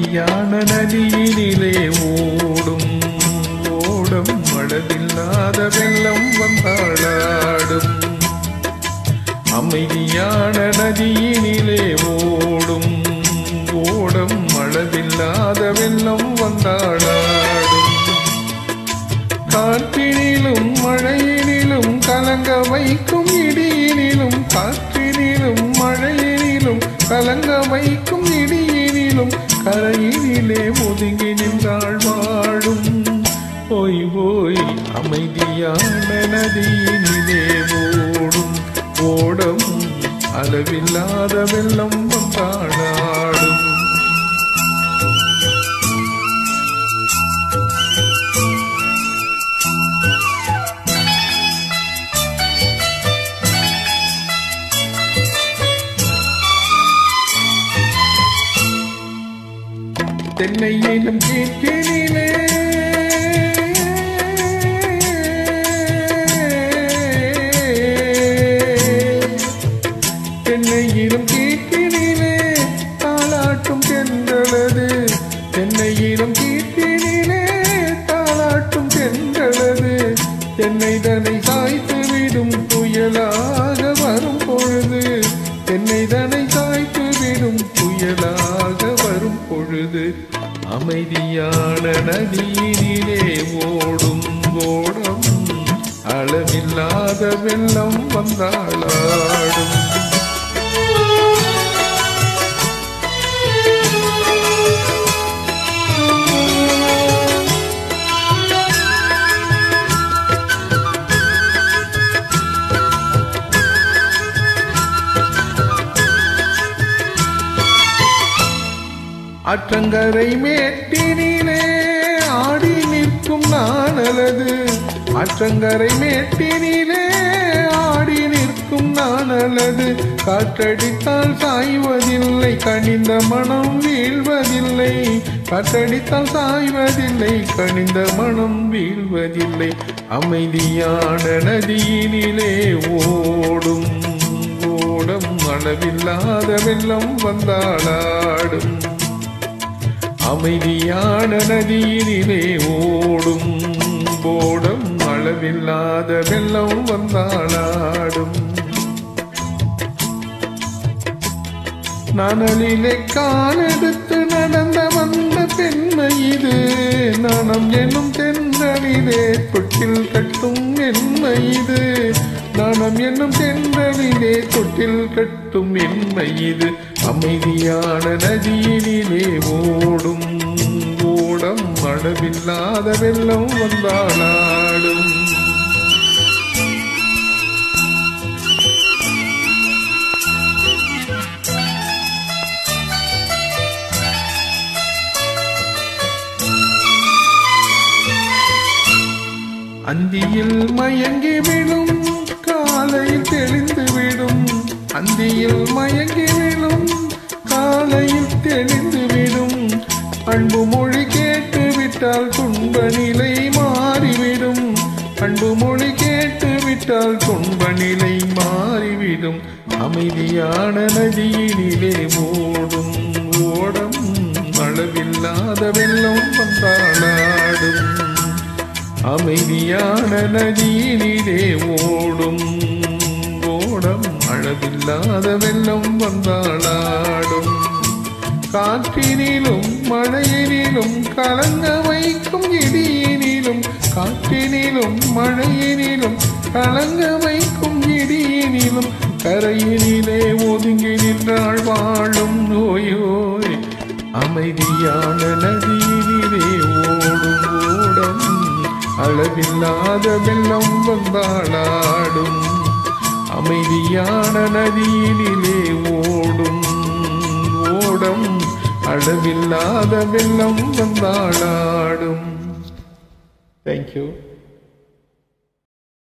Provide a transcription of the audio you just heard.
அமைதியான நதியினிலே ஓடும் ஓடம் அளவில்லாத வெள்ளம் வந்தாளாடும். அமைதியான நதியினிலே ஓடும் ஓடம் அளவில்லாத வெள்ளம் வந்தாளாடும். காற்றினிலும் மழையினிலும் கலங்க வைக்கும் இடியினிலும் காற்றினிலும் மழையினிலும் கலங்க வைக்கும் இடியினிலும் கரையினிலே ஒதுங்கி நின்றாள் வாழும். போய் போய் அமைதியான நதியினிலே ஓடும் ஓடம் அளவில்லாத வெள்ளம் வந்தாளாடும். தென்னை எனும் கீற்றினிலே தென்னை எனும் கீற்றினிலே தாளாட்டும் தென்றலது. தென்னை எனும் கீற்றினிலே தாளாட்டும் தென்றலது. தென்னை தனை சாய்த்து விடும் புயலாக வரும் பொழுது. தென்னை தனை சாய்த்து விடும் புயலாக வரும் பொழுது. அமைதியான நதியினிலே ஓடும் ஓடம் அளவில்லாத வெள்ளம் வந்தாளாடும். ஆற்றங்கரை மேட்டினிலே ஆடி நிற்கும் நானலது. ஆற்றங்கரை மேட்டினிலே ஆடி நிற்கும் நானலது. காற்றடித்தால் சாய்வதில்லை கனிந்த மனம் வீழ்வதில்லை. காற்றடித்தால் சாய்வதில்லை கனிந்த மனம் வீழ்வதில்லை. அமைதியான நதியினிலே ஓடும் ஓடம் அளவில்லாத வெள்ளம் வந்தாளாடும். அமைதியான நதியினிலே ஓடும் ஓடம் அளவில்லாத வெள்ளம் வந்தாளாடும். நனலிலே காலெடுத்து நடந்த வந்த பெண்மை இது. நனம் என்னும் தென்றலிலே தொட்டில் கட்டும் என்மை இது. நனம் என்னும் தென்றலிலே தொட்டில் கட்டும் என்மை இது. அமைதியான நதியினிலே ஓடும் ஓடம் அளவில்லாத வெள்ளம் வந்தாளாடும். அந்தியில் மயங்கி விடும் காலையில் தெளிந்து விடும். அந்தியில் மயங்கி விடும் காலையில் தெளிந்து விடும். அன்பு மொழி கேட்டு விட்டால் துன்ப நிலை மாறிவிடும். அன்பு மொழி கேட்டு விட்டால் துன்ப நிலை மாறிவிடும். அமைதியான நதியினிலே ஓடும் ஓடம் அளவில்லாத வெள்ளம் வந்தாளாடும். அமைதியான நதியினிலே ஓடும் ஓடம் அளவில்லாத வெள்ளம் வந்தாளாடும். காற்றினிலும் மழையினிலும் கலங்க வைக்கும் இடியினிலும் காற்றினிலும் மழையினிலும் கலங்க வைக்கும் இடியினிலும் கரையினிலே ஒதுங்கி நின்றாள் வாழும். நோயோய் அமைதியான நதியினிலே ஓடும் ஓடம் அளவில்லாத வெள்ளம் வந்தாளாடும். அமைதியான நதியினிலே ஓடும் ஓடம் அளவில்லாத வெள்ளம் வந்தாளாடும். Thank you.